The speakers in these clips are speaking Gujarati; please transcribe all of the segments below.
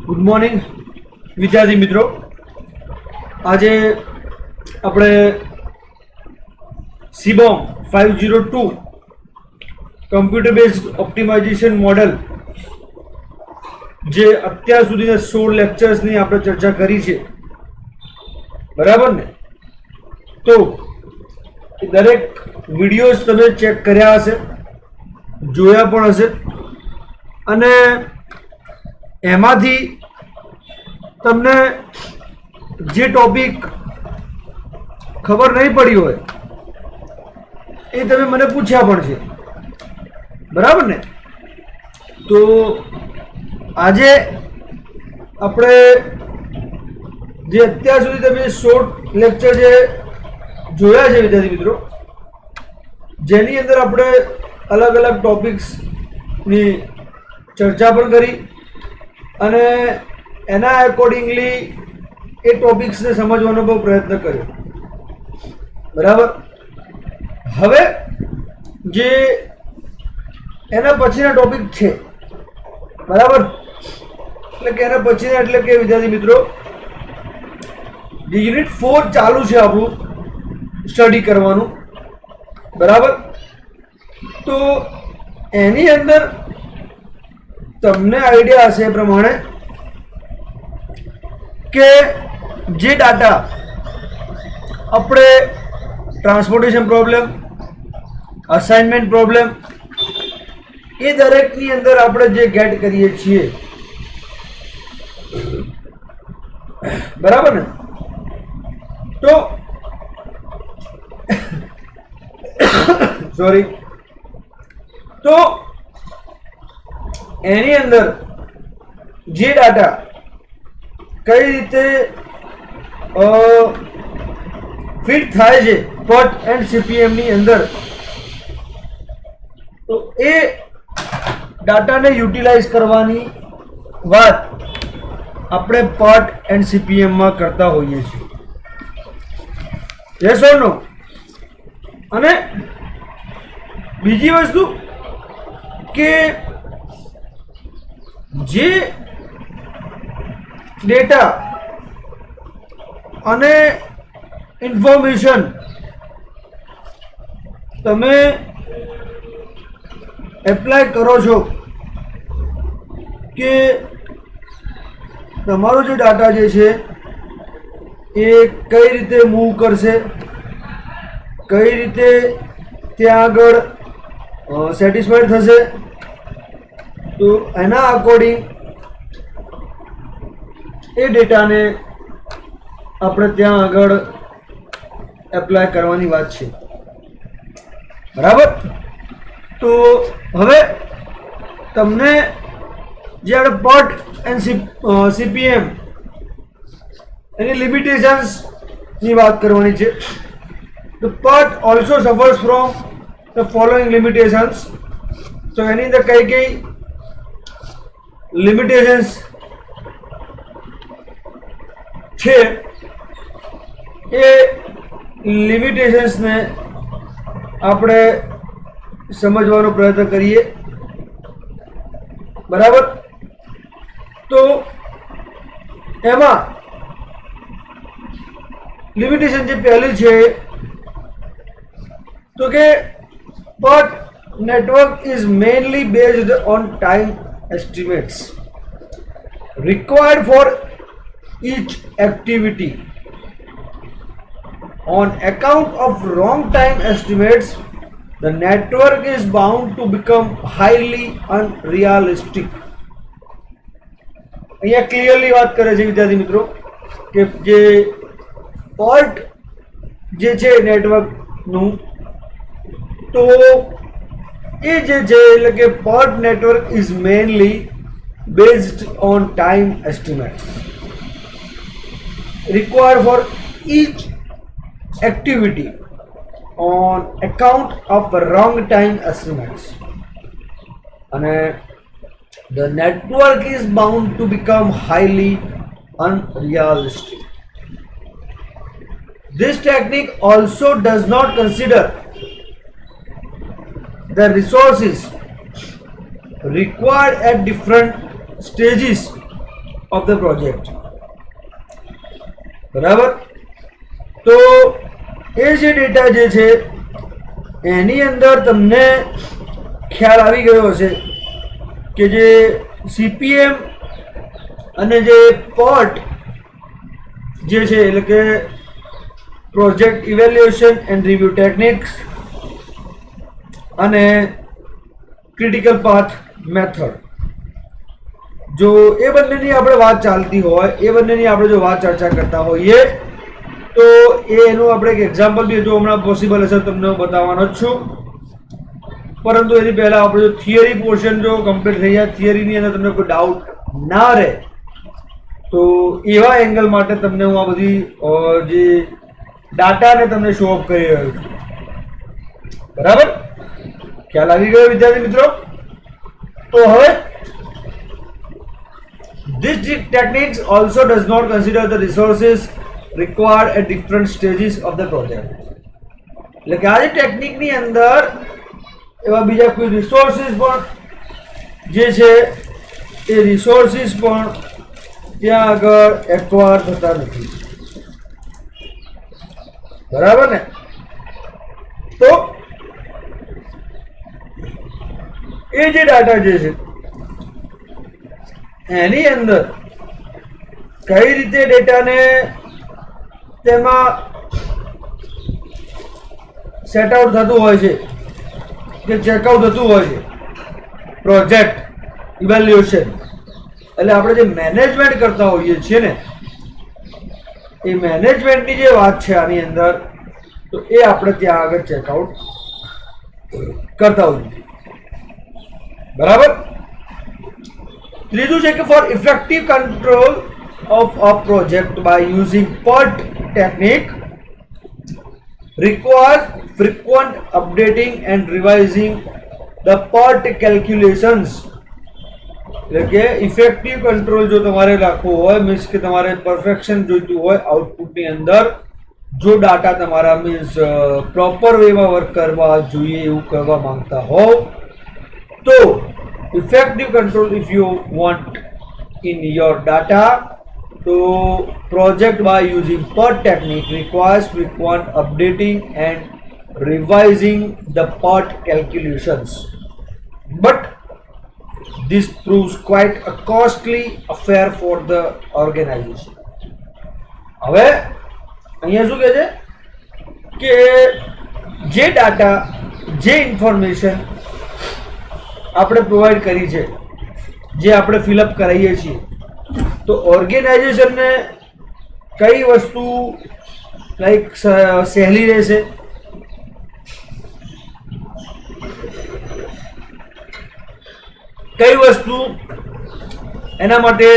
ગુડ મોર્નિંગ વિદ્યાર્થી મિત્રો. આજે આપણે CBOM 502 computer based optimization model જે અત્યાર સુધીના 16 લેક્ચર્સની આપણે ચર્ચા કરી છે, બરાબર ને? તો દરેક વિડીયોઝ તમે ચેક કર્યા હશે, જોયા પણ હશે, અને એમાંથી તમને જે ટોપિક ખબર નહીં પડી હોય એ તમે મને પૂછ્યા પણ છે, બરાબર ને? તો આજે આપણે જે અત્યાર સુધી તમે શોર્ટ લેક્ચર જે જોયા છે વિદ્યાર્થી મિત્રો, જેની અંદર આપણે અલગ અલગ ટોપિક્સની ચર્ચા પણ કરી અને એના એકોર્ડિંગલી એ ટોપિક્સને સમજવાનો બહુ પ્રયત્ન કર્યો, બરાબર? હવે જે એના પછીના ટોપિક છે, બરાબર, એટલે કે એના પછીના એટલે કે વિદ્યાર્થી મિત્રો જે યુનિટ 4 ચાલુ છે આપણું સ્ટડી કરવાનું, બરાબર? તો એની અંદર તમને આઈડિયા હશે એ પ્રમાણે કે જે ડાટા આપણે ટ્રાન્સપોર્ટેશન પ્રોબ્લેમ, અસાઇનમેન્ટ પ્રોબ્લેમ એ દરેકની અંદર આપણે જે ગેટ કરીએ છીએ, બરાબર ને? તો સોરી, તો એની અંદર જે ડાટા કઈ રીતે ફિટ થાય છે PERT એન્ડ CPM ની અંદર, તો એ ડાટાને યુટિલાઇઝ કરવાની વાત આપણે PERT એન્ડ CPM માં કરતા હોઈએ છીએ. યસ ઓર નો? અને બીજી વસ્તુ કે જે ડેટા અને ઇન્ફોર્મેશન તમે એપ્લાય કરો છો, કે તમારો જે ડાટા જે છે એ કઈ રીતે મૂવ કરશે, કઈ રીતે ત્યાં આગળ સેટિસ્ફાઈડ થશે, તો એના અકોર્ડિંગ એ ડેટાને આપણે ત્યાં આગળ એપ્લાય કરવાની વાત છે, બરાબર? તો હવે તમને જે આપણે PERT એન્ડ CPM એની લિમિટેશન્સની વાત કરવાની છે. તો PERT also suffers from the following limitations. તો એની અંદર કઈ કઈ લિમિટેશન્સ છે એ લિમિટેશન્સને આપણે સમજવાનો પ્રયત્ન કરીએ, બરાબર? તો એમાં લિમિટેશન જે પહેલી છે તો કે PERT network is mainly based on time estimates required for each activity. On account of wrong time estimates, the network is bound to become highly unrealistic. અહીંયા ક્લિયરલી વાત કરે છે વિદ્યાર્થી મિત્રો કે જે PERT જે છે નેટવર્કનું, તો એ જે છે એટલે કે PERT network is mainly based on time estimates required for each activity on account of wrong time estimates, and the network is bound to become highly unrealistic. This technique also does not consider the resources required at different stages of the project. બરાબર. તો એ જે ડેટા જે છે એની અંદર તમને ખ્યાલ આવી ગયો હશે કે જે CPM અને જે PERT જે છે એટલે કે project evaluation and review techniques અને ક્રિટિકલ પાથ મેથડ, જો એ બંનેની આપણે વાત ચાલતી હોય, એ બંનેની આપણે જો વાત ચર્ચા કરતા હોઈએ તો એનું આપણે એક એક્ઝામ્પલ બી જો હમણાં પોસિબલ હશે તમને હું બતાવવાનો જ છું. પરંતુ એની પહેલાં આપણે જો થિયરી પોર્શન જો કમ્પ્લીટ થઈ જાય, થિયરીની અંદર તમને કોઈ ડાઉટ ના રહે તો એવા એંગલ માટે તમને હું આ બધી જે ડાટાને તમને શો ઓફ કરી રહ્યો છું. બરાબર, ખ્યાલ આવી ગયો વિદ્યાર્થી મિત્રો? તો હવે this techniques also does not consider the resources required at different stages of the project. એટલે કે આ જે ટેકનિકની અંદર એવા બીજા કોઈ રિસોર્સિસ પણ જે છે એ રિસોર્સિસ પણ ત્યાં આગળ એક્વાયર થતા નથી. બરાબર ને? તો એ જે ડાટા જે છે એની અંદર કઈ રીતે ડેટાને તેમાં સેટ આઉટ થતું હોય છે કે ચેકઆઉટ થતું હોય છે પ્રોજેક્ટ ઇવેલ્યુએશન, એટલે આપણે જે મેનેજમેન્ટ કરતા હોઈએ છીએ ને એ મેનેજમેન્ટની જે વાત છે આની અંદર, તો એ આપણે ત્યાં આગળ ચેકઆઉટ કરતા હોઈએ. બરાબર. ત્રીજું છે કે for effective control of a project by using PERT technique requires frequent updating and revising the PERT calculations. એટલે કે ઇફેક્ટિવ કંટ્રોલ જો તમારે રાખવો હોય, મીન્સ કે તમારે પરફેક્શન જોઈતું હોય આઉટપુટની અંદર, જો ડાટા તમારા મીન્સ પ્રોપર વેમાં વર્ક કરવા જોઈએ એવું કરવા માંગતા હોવ તો effective control if you want in your data, so project by using PERT technique requires frequent updating and revising the PERT calculations, but this proves quite a costly affair for the organization. હવે અહીંયા શું કહે છે કે જે ડાટા, જે ઇન્ફોર્મેશન આપણે પ્રોવાઈડ કરી છે, જે આપણે ફિલઅપ કરાવીએ છીએ, તો ઓર્ગેનાઇઝેશનને કઈ વસ્તુ લાઈક સહેલી રહેશે, કઈ વસ્તુ એના માટે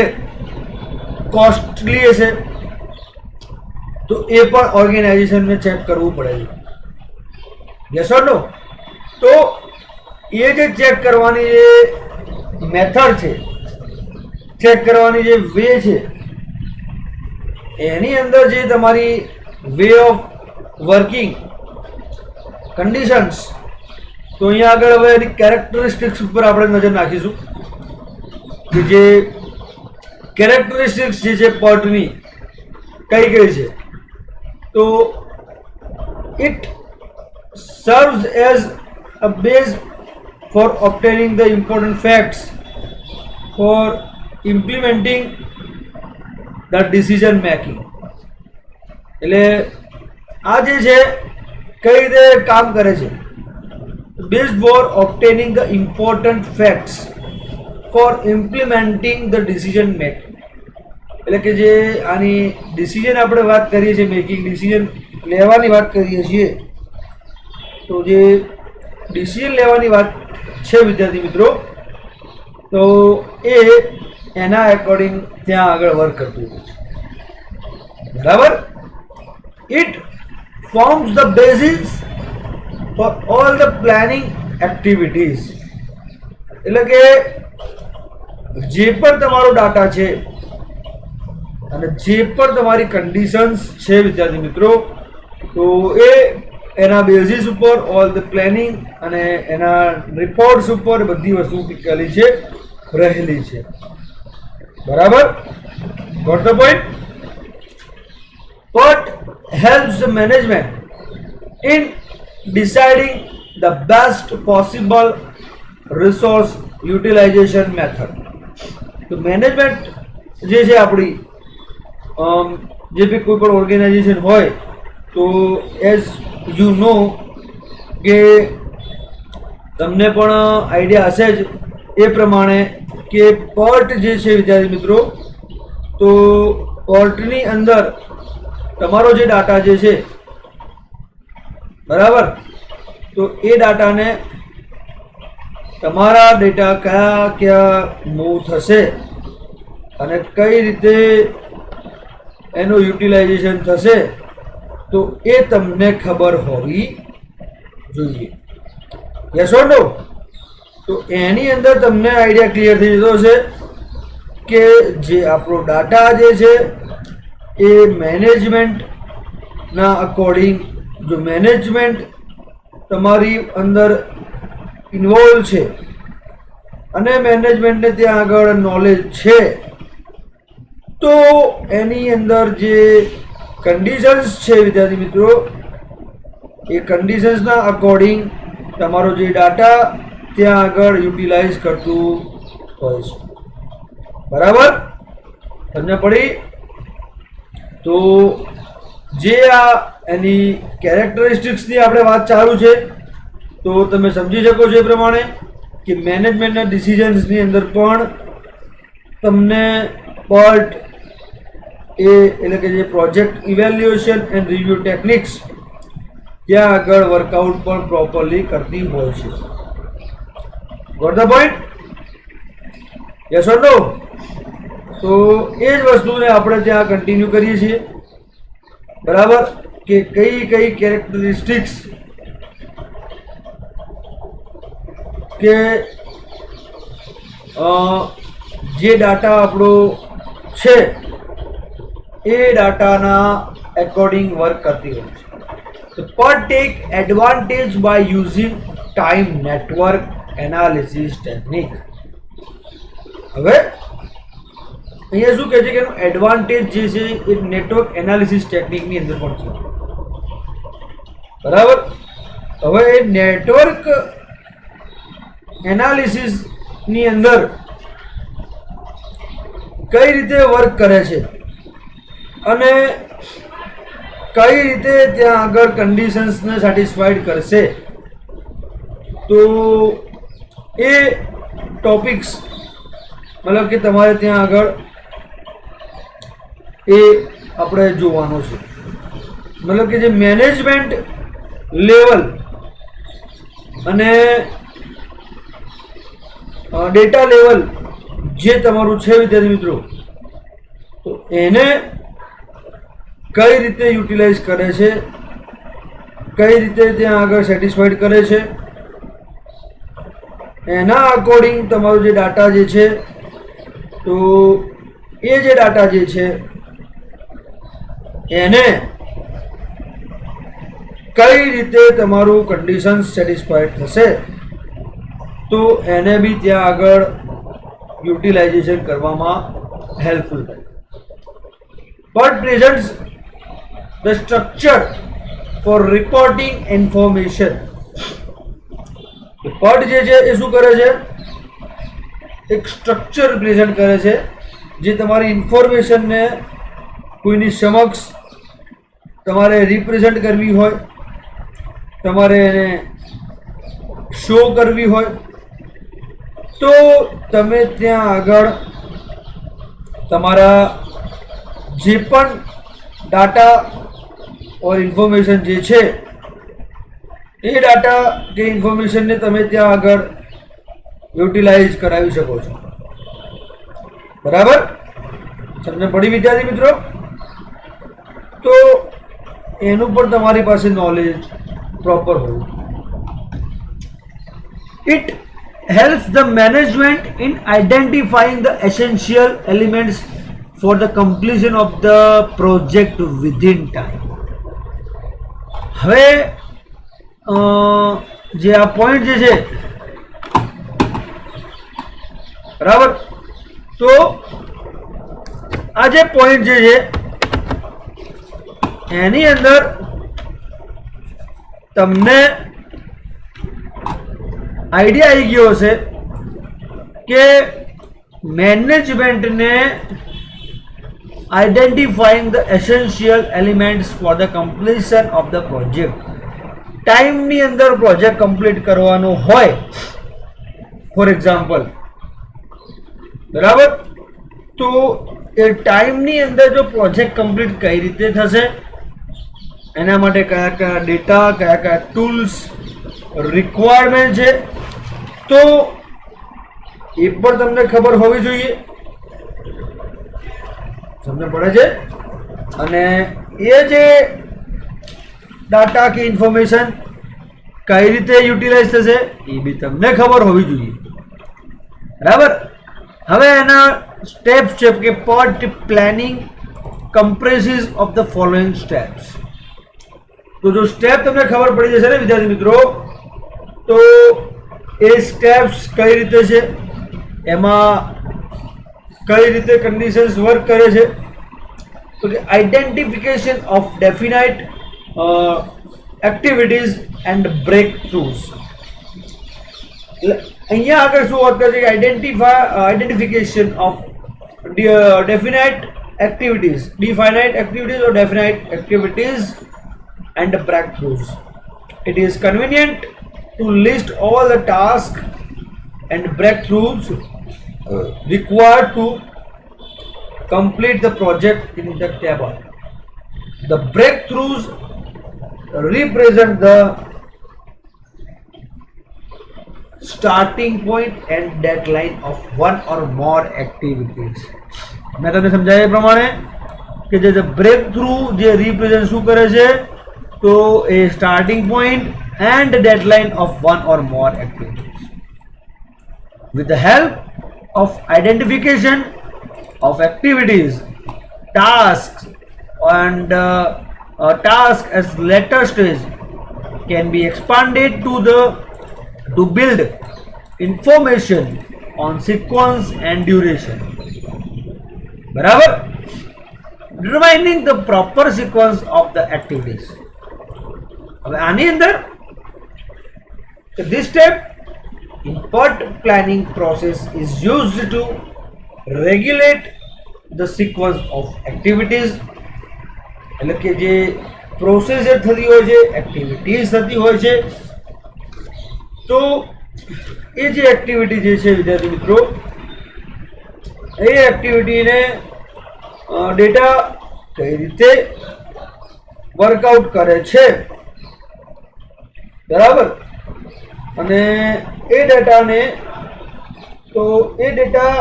કોસ્ટલી હશે, તો એ પણ ઓર્ગેનાઇઝેશનને ચેક કરવું પડે છે. Yes or no? તો એ જે ચેક કરવાની જે મેથડ છે, ચેક કરવાની જે વે છે, એની અંદર જે તમારી વે ઓફ વર્કિંગ કન્ડિશન્સ, તો અહીંયા આગળ હવે એની કેરેક્ટરિસ્ટિક્સ ઉપર આપણે નજર નાખીશું કે જે કેરેક્ટરિસ્ટિક્સ જે છે PERTની કઈ કઈ છે. તો it serves as a base for obtaining the important facts for implementing the decision making. એટલે આ જે છે કઈ રીતે કામ કરે છે, based for obtaining the important facts for implementing the decision making. એટલે કે જે આની ડિસિઝન આપણે વાત કરીએ છીએ, મેકિંગ ડિસિઝન લેવાની વાત કરીએ છીએ, તો જે ડિસિઝન લેવાની વાત છે વિદ્યાર્થી મિત્રો, તો એ એના એકોર્ડિંગ ત્યાં આગળ વર્ક કરતું હોય છે. બરાબર. It forms the basis for all the planning activities. એટલે કે જે પણ તમારો ડાટા છે અને જે પણ તમારી કન્ડિશન્સ છે વિદ્યાર્થી મિત્રો, તો એ એના બેઝિસ ઉપર ઓલ ધ પ્લાનિંગ અને એના રિપોર્ટ્સ ઉપર બધી વસ્તુ ટીકેલી છે, રહેલી છે. બરાબર. Got the point? PERT helps the management in deciding the best possible resource utilization method. તો મેનેજમેન્ટ જે છે આપણી જે બી કોઈ પણ ઓર્ગેનાઇઝેશન હોય તો એઝ યુ નો કે તમને પણ આઈડિયા હશે જ એ પ્રમાણે કે PERT જે છે વિદ્યાર્થી મિત્રો, તો PERTની અંદર તમારો જે ડાટા જે છે બરાબર, તો એ ડાટાને તમારા ડેટા કયા કયા મૂવ થશે અને કઈ રીતે એનું યુટિલાઇઝેશન થશે તો એ તમને ખબર હોવી જોઈએ. Yes or no? તો એની અંદર તમને આઈડિયા ક્લિયર થઈ જતો હશે કે જે આપણો ડાટા જે છે એ મેનેજમેન્ટના અકોર્ડિંગ, જો મેનેજમેન્ટ તમારી અંદર ઇન્વોલ્વ છે અને મેનેજમેન્ટને ત્યાં આગળ નોલેજ છે તો એની અંદર જે કન્ડિશન્સ છે વિદ્યાર્થી મિત્રો, એ કન્ડિશન્સના અકોર્ડિંગ તમારો જે ડાટા ત્યાં આગળ યુટિલાઇઝ કરતું હોય છે. બરાબર સમજ પડી? તો જે આ એની કેરેક્ટરિસ્ટિક્સની આપણે વાત ચાલુ છે તો તમે સમજી શકો છો એ પ્રમાણે કે મેનેજમેન્ટના ડિસિઝન્સની અંદર પણ તમને PERT એટલે કે જે project evaluation and review techniques ત્યાં આગળ વર્કઆઉટ પણ પ્રોપરલી કરતી હોય છે. Got the point? Yes or no? તો એ જ વસ્તુને આપણે ત્યાં કન્ટિન્યુ કરીએ છીએ. બરાબર, કે કઈ કઈ કેરેક્ટરિસ્ટિક્સ કે જે ડાટા આપણો છે એ ડાટાના એકોર્ડિંગ વર્ક કરતી હોય છે. તો PERT take advantage by using time network analysis technique. હવે અહીંયા શું કહે છે કે એનું એડવાન્ટેજ જે છે એ નેટવર્ક એનાલિસિસ ટેકનિકની અંદર પણ છે. બરાબર, હવે એ નેટવર્ક એનાલિસિસની અંદર કઈ રીતે વર્ક કરે છે અને કઈ રીતે ત્યાં આગળ કન્ડિશન્સને સેટિસ્ફાઈડ કરશે, તો એ ટોપિક્સ મતલબ કે તમારે ત્યાં આગળ એ આપણે જોવાનો છે. મતલબ કે જે મેનેજમેન્ટ લેવલ અને ડેટા લેવલ જે તમારું છે વિદ્યાર્થી મિત્રો, તો એને કઈ રીતે યુટિલાઇઝ કરે છે, કઈ રીતે ત્યાં આગળ સેટિસ્ફાઈડ કરે છે, એના અકોર્ડિંગ તમારો જે ડાટા જે છે તો એ જે ડાટા જે છે એને કઈ રીતે તમારું કન્ડિશન સેટિસ્ફાઈડ થશે તો એને બી ત્યાં આગળ યુટિલાઇઝેશન કરવામાં હેલ્પફુલ થાય. PERT presents the structure for reporting information. PERT જે છે એ શું કરે છે? એક સ્ટ્રક્ચર પ્રેઝન્ટ કરે છે જે તમારી ઇન્ફોર્મેશનને કોઈની સમક્ષ તમારે રિપ્રેઝન્ટ કરવી હોય, તમારે એને શો કરવી હોય તો તમે ત્યાં આગળ તમારા જે પણ ડાટા ઓર ઇન્ફોર્મેશન જે છે એ ડાટા કે ઇન્ફોર્મેશનને તમે ત્યાં આગળ યુટિલાઇઝ કરાવી શકો છો. બરાબર સમજ પડી વિદ્યાર્થી મિત્રો? તો એનું પણ તમારી પાસે નોલેજ પ્રોપર હોવું. It helps the management in identifying the essential elements for the completion of the project within time. હવે જે આ પોઈન્ટ જે છે બરાબર, તો આ જે પોઈન્ટ જે છે એની અંદર તમને આઈડિયા આવી ગયો હશે કે મેનેજમેન્ટને identifying the essential elements for the completion of the project. ટાઈમની અંદર પ્રોજેક્ટ કમ્પ્લીટ કરવાનો હોય, ફોર એક્ઝામ્પલ, બરાબર, તો એ ટાઈમની અંદર જો પ્રોજેક્ટ કમ્પ્લીટ કઈ રીતે થશે, એના માટે કયા કયા ડેટા, કયા કયા ટૂલ્સ રિક્વાયરમેન્ટ છે, તો એ પણ તમને ખબર હોવી જોઈએ. સમજ પડે છે? અને એ જે ડાટા કે ઇન્ફોર્મેશન કઈ રીતે યુટિલાઇઝ થશે એ બી તમને ખબર હોવી જોઈએ. બરાબર. હવે એના સ્ટેપ્સ છે કે PERT planning comprises of the following steps. તો જો સ્ટેપ તમને ખબર પડી જશે ને વિદ્યાર્થી મિત્રો, તો એ સ્ટેપ્સ કઈ રીતે છે, એમાં કઈ રીતે કન્ડિશન્સ વર્ક કરે છે, તો કે identification of definite activities and breakthroughs. એટલે અહીંયા આગળ શું વાત કરે છે કે identification of definite activities or definite activities and breakthroughs. It is convenient to list all the tasks and breakthroughs required to complete the project in the table. The breakthroughs represent the starting point and deadline of one or more activities. मैं તમને સમજાય એ પ્રમાણે કે જે બ્રેક થ્રુ જે રિપ્રેઝન્ટ શું કરે છે, તો એ starting point and deadline of one or more activities. With the help of identification of activities, tasks and task as later stage can be expanded to build information on sequence and duration. બરાબર. Determining the proper sequence of the activities. હવે આની અંદર this step in PERT planning process is used to regulate the sequence of activities. એટલે કે જે પ્રોસેસ થતી હોય છે, એક્ટિવિટીઝ થતી હોય છે, તો એ જે એક્ટિવિટી જે છે વિદ્યાર્થી મિત્રો, એ એક્ટિવિટીને ડેટા કઈ રીતે વર્કઆઉટ કરે છે, બરાબર, અને એ ડેટાને, તો એ ડેટા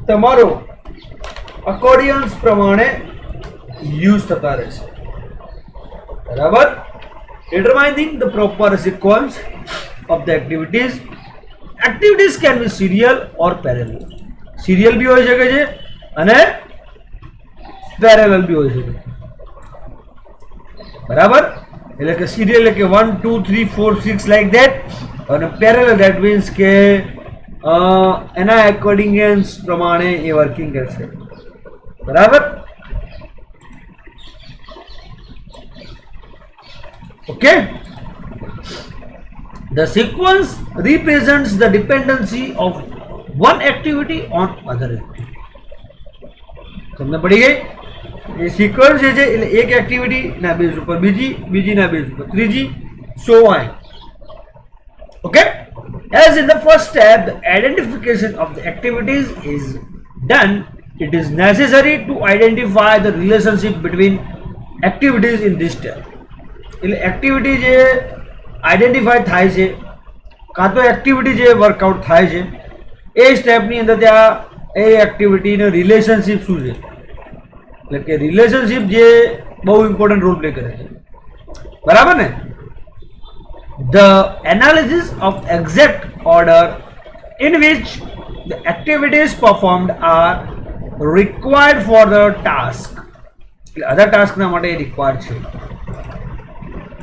તમારો અકોર્ડિયન્સ પ્રમાણે યુઝ થતા રહેશે. બરાબર. Determining the proper sequence of the activities. Activities can be serial or parallel. Serial भी હોઈ શકે છે અને parallel भी હોઈ શકે છે. બરાબર. એટલે કે serial એટલે કે 1 2 3 4 6 like that, અને parallel that means કે એના અકોર્ડિંગન્સ પ્રમાણે એ વર્કિંગ કરશે. બરાબર. Okay. The sequence represents the dependency of one activity on other activity. તમને પડી ગઈ? એ સિક્વન્સ જે છે એટલે એક એક્ટિવિટી ના બેઝ ઉપર બીજી, બીજીના બેઝ ઉપર ત્રીજી, so on. Okay. As in the first step, the identification of the activities is done. It is necessary to identify the relationship between activities in this step. એટલે એક્ટિવિટી જે આઈડેન્ટિફાય થાય છે, કાં તો એક્ટિવિટી જે વર્કઆઉટ થાય છે, એ સ્ટેપની અંદર ત્યાં એ એક્ટિવિટીનો રિલેશનશિપ શું છે, એટલે કે રિલેશનશિપ જે બહુ ઇમ્પોર્ટન્ટ રોલ પ્લે કરે છે. બરાબર ને? The analysis of exact order in which the activities performed are required for the task. એટલે અધર ટાસ્કના માટે રિક્વાયર્ડ છે.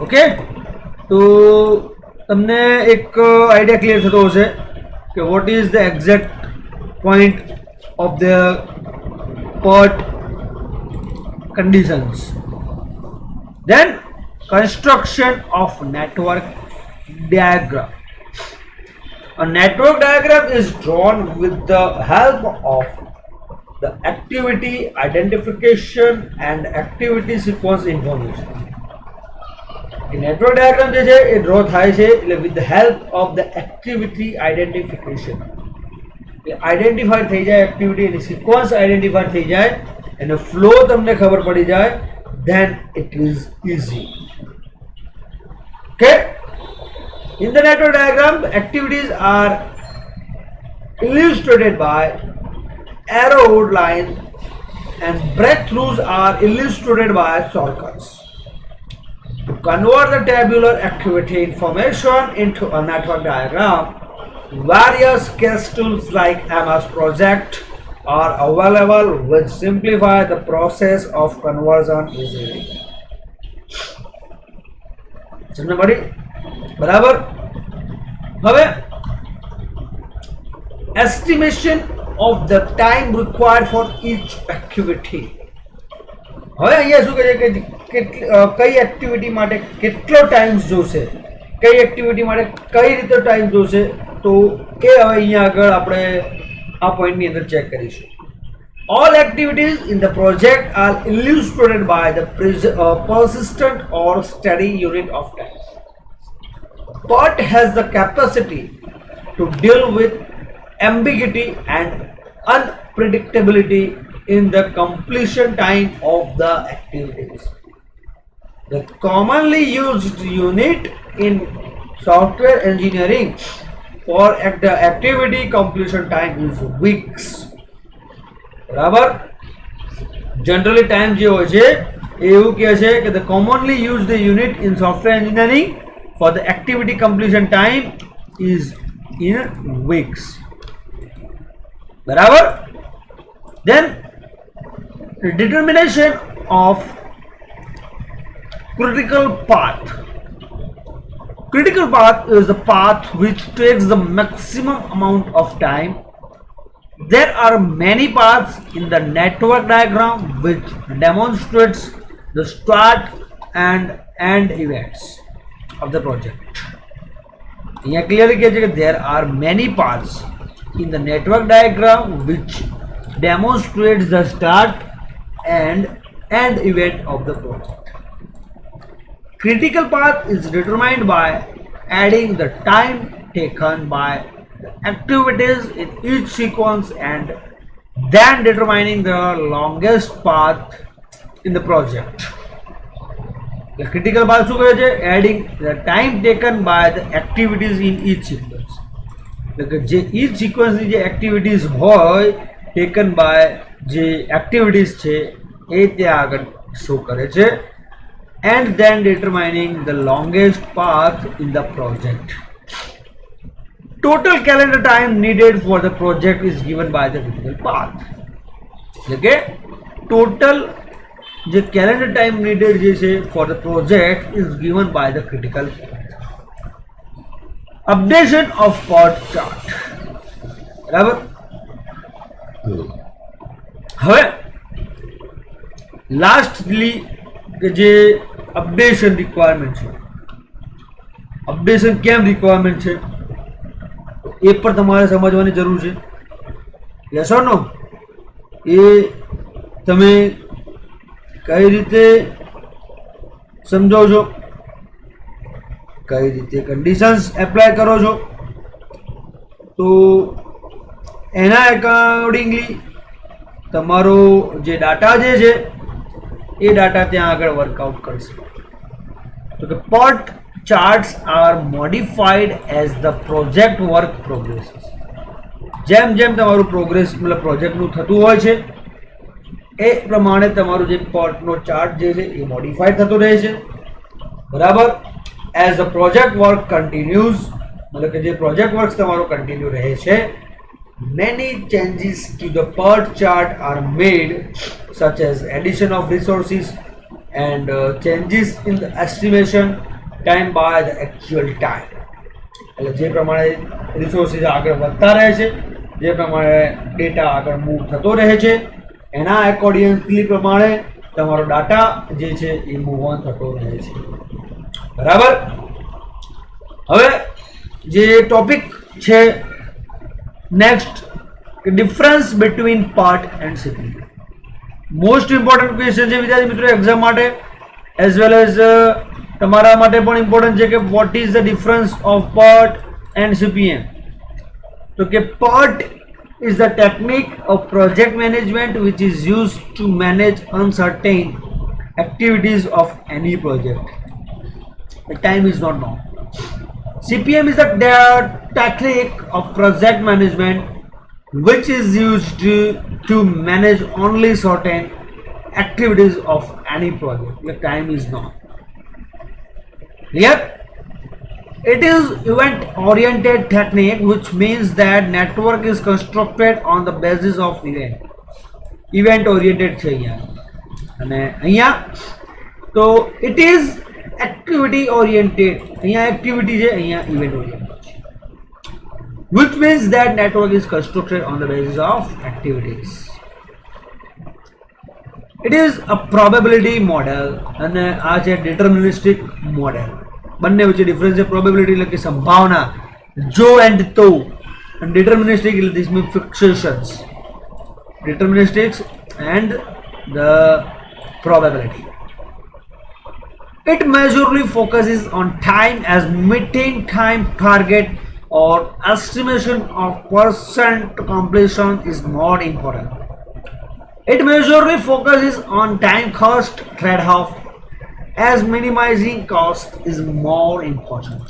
ઓકે. તો તમને એક આઈડિયા ક્લિયર થતો હશે કે what is the exact point of the PERT conditions. Then construction of network diagram. A network diagram is drawn with the help of the activity identification and activity sequence information. Network diagram જે છે એ ડ્રો થાય છે એટલે with the help of the activity identification. Identify થઈ જાય એક્ટિવિટી, એની સિક્વન્સ આઈડેન્ટિફાઈ થઈ જાય, એનો ફ્લો તમને ખબર પડી જાય, then it is easy. Okay, in the network diagram the activities are illustrated by arrowed line and breakthroughs are illustrated by shortcuts. To convert the tabular activity information into a network diagram, various CAS tools like MS Project are available which simplify the process of conversion easily. બરાબર. હવે estimation of the time required for each activity. હવે અહીંયા શું કહે છે કે કઈ એક્ટિવિટી માટે કેટલો ટાઈમ જોશે, કઈ એક્ટિવિટી માટે કઈ રીતે ટાઈમ જોશે, તો એ હવે અહીંયા આગળ આપણે આ પોઈન્ટની અંદર ચેક કરીશું. All activities in the project are illustrated by the persistent or steady unit of time. PERT has the capacity to deal with ambiguity and unpredictability in the completion time of the activities. The commonly used unit in software engineering for the activity completion time is weeks. બરાબર. જનરલી ટાઈમ જે હોય છે એવું કહે છે કે the commonly used unit in software engineering for the activity completion time is in weeks. બરાબર. Then the determination of critical path. Critical path is the path which takes the maximum amount of time. There are many paths in the network diagram which demonstrates the start and end events of the project. Here clearly there are many paths in the network diagram which demonstrates the start and end event of the project. Critical path is determined by adding the time taken by the activities in each sequence and then determining the longest path in the project. The critical path શું કહે છે? Adding the time taken by the activities in each sequence. એટલે જે each sequence ની જે activities હોય taken by જે activities છે એ ત્યાં આગળ શો કરે છે, and then determining the longest path in the project. Total calendar time needed for the project is given by the critical path. એટલે કે total જે calendar time needed જે છે for the project is given by the critical path. Updation of PERT chart. બરાબર. હવે લાસ્ટલી કે જે અપડેશન રિક્વાયરમેન્ટ છે, અપડેશન કેમ રિક્વાયરમેન્ટ છે એ પણ તમારે સમજવાની જરૂર છે. યસ ઓર નો? એ તમે કઈ રીતે સમજો છો, કઈ રીતે કન્ડિશન્સ એપ્લાય કરો છો, તો એના એકોર્ડિંગલી તમારો જે ડાટા જે છે એ ડાટા ત્યાં આગળ વર્કઆઉટ કરશે. તો કે PERT charts are modified as the project work progresses. જેમ જેમ તમારું પ્રોગ્રેસ મતલબ પ્રોજેક્ટનું થતું હોય છે એ પ્રમાણે તમારું જે PERT નો ચાર્ટ જે છે એ મોડિફાઈ થતો રહે છે. બરાબર. As the project work continues, મતલબ કે જે પ્રોજેક્ટ વર્ક તમારો કન્ટિન્યુ રહે છે, many changes to the PERT chart are made, such as addition of resources and changes in the estimation time by the actual time. એટલે જે પ્રમાણે રિસોર્સિસ આગળ વધતા રહે છે, જે પ્રમાણે ડેટા આગળ મૂવ થતો રહે છે, એના એકોર્ડિંગલી પ્રમાણે તમારો ડાટા જે છે એ મૂવ ઓન થતો રહે છે. બરાબર. હવે જે ટોપિક છે next, difference between part and CPU. Most important question છે વિદ્યાર્થી મિત્રો એક્ઝામ માટે, એઝ વેલ એઝ તમારા માટે પણ ઇમ્પોર્ટન્ટ છે કે what is the difference of part and CPM. તો કે part is the technique of project management which is used to manage uncertain activities of any project. The time is not known. CPM is the technique of project management which is used to manage only certain activities of any project. The time is known. Clear? It is event-oriented technique, which means that network is constructed on the basis of event. Event-oriented છે અહીંયા. અને અહીંયા તો it is activity-oriented. અહીંયા activity છે, અહીંયા event-oriented છે. Which means that network is constructed on the basis of activities. It is a probability model અને આ છે deterministic model. બંને વચ્ચે ડિફરન્સ છે. પ્રોબેબિલિટી એટલે કે સંભાવના, જો એન્ડ તો, and deterministic એટલે this means fixations. Deterministics and the probability. It majorly focuses on time as meeting time target or estimation of percent completion is more important. It majorly focuses on time cost trade-off as minimizing cost is more important.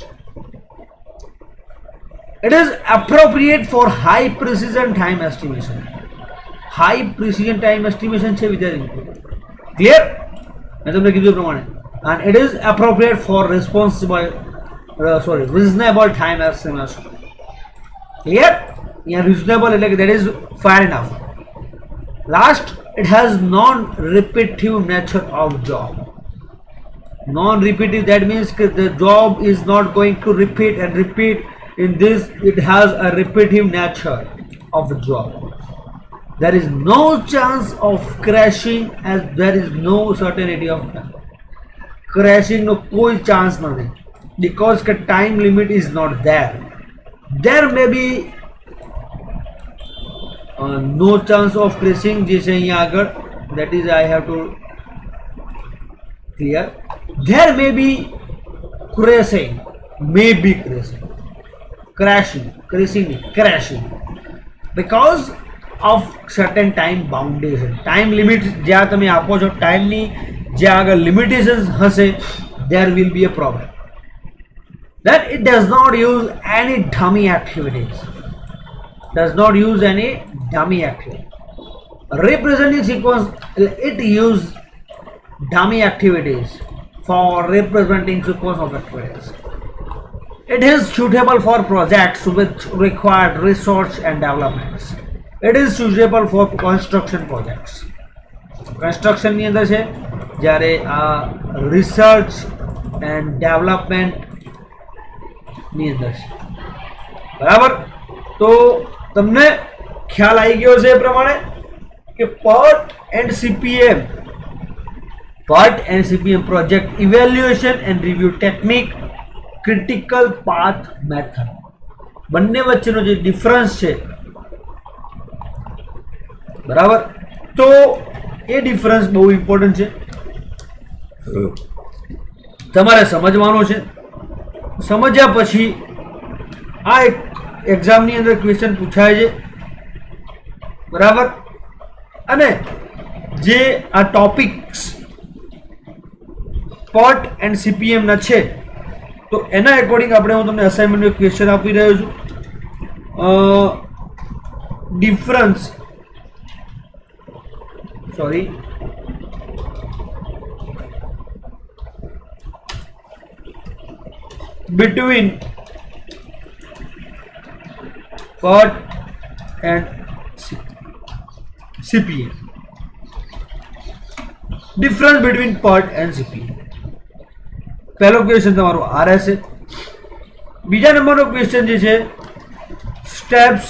It is appropriate for high precision time estimation. High precision time estimation છે વિદ્યાર્થી મિત્રો. Clear? મેં તમને કીધું પ્રમાણે. And it is appropriate for reasonable time estimation. Clear? Yeah, reasonable એટલે કે that is fair enough. Last, it has non-repetitive nature of job. Non-repetitive, that means the job is not going to repeat and repeat. In this, it has a repetitive nature of the job. There is no chance of crashing as there is no certainty of time. Crashing no koi chance nahi, because the time limit is not there. There may be no chance of crashing. जैसे यहाँ अगर that is I have to clear. There may be crashing, crashing because of certain time boundation. Time limit જ્યાં તમે આપો છો ટાઈમની જ્યાં આગળ limitations હશે, there will be a problem. That it does not use any dummy activities. Representing sequence, it use dummy activities for representing sequence of activities. It is suitable for projects which require research and developments. It is suitable for construction projects. Construction ની અંદર છે જ્યારે આ research and development ની અંદર છે. બરાબર. તો તમને ખ્યાલ આવી ગયો છે એ પ્રમાણે કે PERT and CPM project evaluation and review technique, critical path method. બંને વચ્ચેનો જે ડિફરન્સ છે, બરાબર, તો એ ડિફરન્સ બહુ ઇમ્પોર્ટન્ટ છે, તમારે સમજવાનો છે. સમજ્યા પછી આ એક એક્ઝામની અંદર ક્વેશ્ચન પૂછાય છે, બરાબર. અને જે આ ટોપિક્સ PERT એન્ડ CPM ના છે, તો એના એકોર્ડિંગ આપણે હું તમને અસાઇનમેન્ટનો ક્વેશ્ચન આપી રહ્યો છું. Difference between PERT and CPM. Difference between PERT and CPM. પહેલો ક્વેશ્ચન તમારો આ રહેશે. બીજા નંબરનો ક્વેશ્ચન જે છે, steps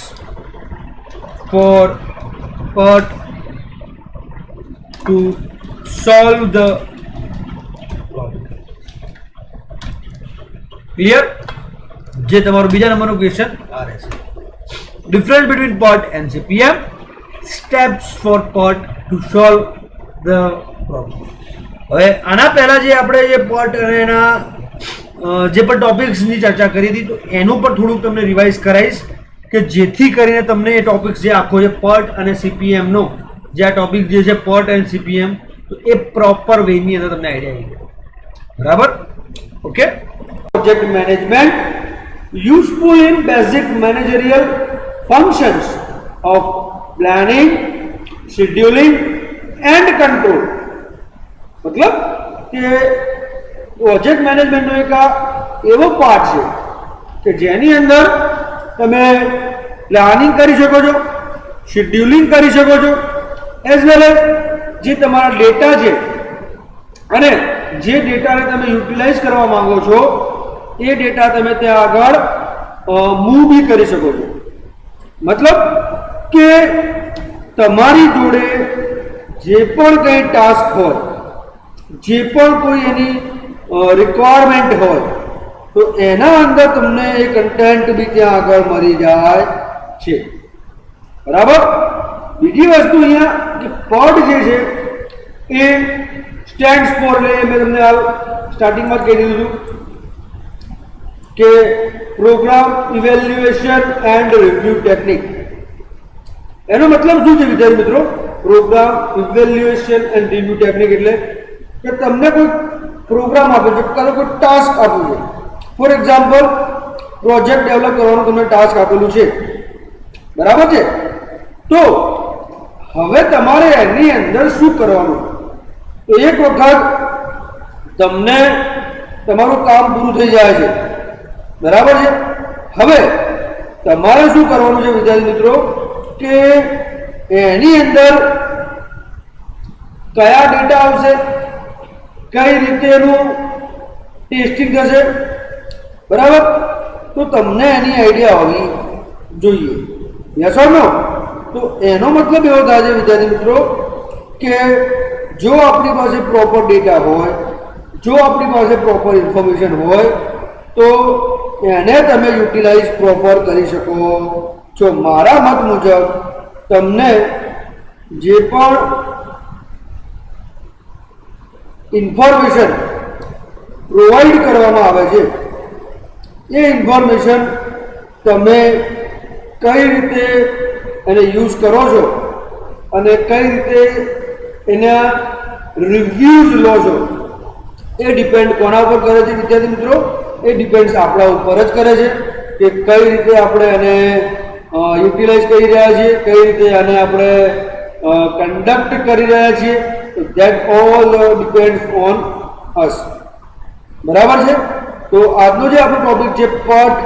for PERT to solve the problem. Clear? જે તમારો બીજા નંબરનો ક્વેશ્ચન આ રહેશે. Difference between PERT and CPM, steps for PERT to solve the problem. હવે આના પહેલા જે આપણે જે PERT અને એના જે પણ ટોપિક્સની ચર્ચા કરી હતી, તો એનું પણ થોડુંક તમને રિવાઇઝ કરાવીશ કે જેથી કરીને તમને એ ટોપિક્સ જે આખો છે PERT અને CPM નો જે આ ટોપિક જે છે PERT and CPM, તો એ પ્રોપર વેની અંદર તમને આઈડિયા આવી ગયો. બરાબર? Okay. Project management useful in basic managerial functions of planning, scheduling and control. મતલબ કે પ્રોજેક્ટ મેનેજમેન્ટનો એક આ એવો પાર્ટ છે કે જેની અંદર તમે પ્લાનિંગ કરી શકો છો, શેડ્યુલિંગ કરી શકો છો, એઝ વેલ એઝ જે તમારા ડેટા છે અને જે ડેટાને તમે યુટિલાઇઝ કરવા માંગો છો એ ડેટા તમે ત્યાં આગળ મૂવ બી કરી શકો છો. મતલબ કે તમારી જોડે જે પણ કંઈ ટાસ્ક હોય, જે પણ કોઈ એની રિક્વાયરમેન્ટ હોય, તો એના અંદર તમને એ કન્ટેન્ટ બી ત્યાં આગળ મળી જાય છે. બરાબર? બીજી વસ્તુ અહીંયા કે PERT જે છે એ સ્ટેન્ડ્સ ફોર, મેં તમને હાલ સ્ટાર્ટિંગમાં કહી દીધું કે program evaluation and review technique. એનો મતલબ શું છે વિદ્યાર્થી મિત્રો? Program evaluation and review technique એટલે કે તમને કોઈ પ્રોગ્રામ આપ્યો છે, કાં તો કોઈ ટાસ્ક આપ્યું છે. ફોર એક્ઝામ્પલ, પ્રોજેક્ટ ડેવલપ કરવાનું તમને ટાસ્ક આપેલું છે. બરાબર છે? તો હવે તમારે એની અંદર શું કરવાનું? તો એક વખત તમને તમારું કામ પૂરું થઈ જાય છે. બરાબર છે? હવે તમારે શું કરવાનું છે વિદ્યાર્થી મિત્રો કે એની અંદર કયા ડેટા આવશે, કઈ રીતે એનું ટેસ્ટિંગ થશે. બરાબર? તો તમને એની આઈડિયા હોવી જોઈએ. Yes or no? તો એનો મતલબ એવો થાય છે વિદ્યાર્થી મિત્રો કે જો આપણી પાસે પ્રોપર ડેટા હોય, જો આપણી પાસે પ્રોપર ઇન્ફોર્મેશન હોય, તો એને તમે યુટિલાઇઝ પ્રોપર કરી શકો છો. મારા મત મુજબ તમને જે પણ ઇન્ફોર્મેશન પ્રોવાઈડ કરવામાં આવે છે એ ઇન્ફોર્મેશન તમે કઈ રીતે એને યુઝ કરો છો અને કઈ રીતે એના રિવ્યૂઝ લો છો, એ ડિપેન્ડ કોના ઉપર કરે છે વિદ્યાર્થી મિત્રો? એ ડિપેન્ડ્સ આપણા ઉપર જ કરે છે કે કઈ રીતે આપણે એને યુટિલાઇઝ કરી રહ્યા છીએ, કઈ રીતે આને આપણે કન્ડક્ટ કરી રહ્યા છીએ. તો ધેટ ઓલ ડિપેન્ડ્સ ઓન અસ. બરાબર છે? તો આજનો જે આપણો ટોપિક છે PERT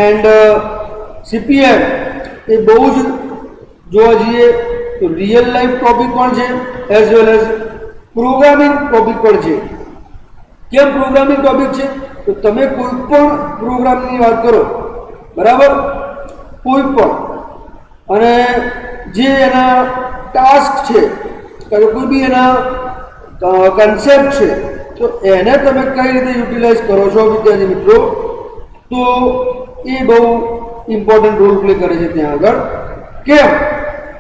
એન્ડ CPM, એ બહુ જ જોવા જઈએ તો રિયલ લાઈફ ટોપિક પણ છે, as well as programming topic પણ છે. કેમ પ્રોગ્રામિંગ ટોપિક છે? તો તમે કોઈ પણ પ્રોગ્રામની વાત કરો, બરાબર, કોઈ પણ, અને જે એના ટાસ્ક છે, કોઈ બી એના કન્સેપ્ટ છે, તો એને તમે કઈ રીતે યુટિલાઇઝ કરો છો વિદ્યાર્થી મિત્રો, તો એ બહુ ઇમ્પોર્ટન્ટ રોલ પ્લે કરે છે ત્યાં આગળ. કેમ?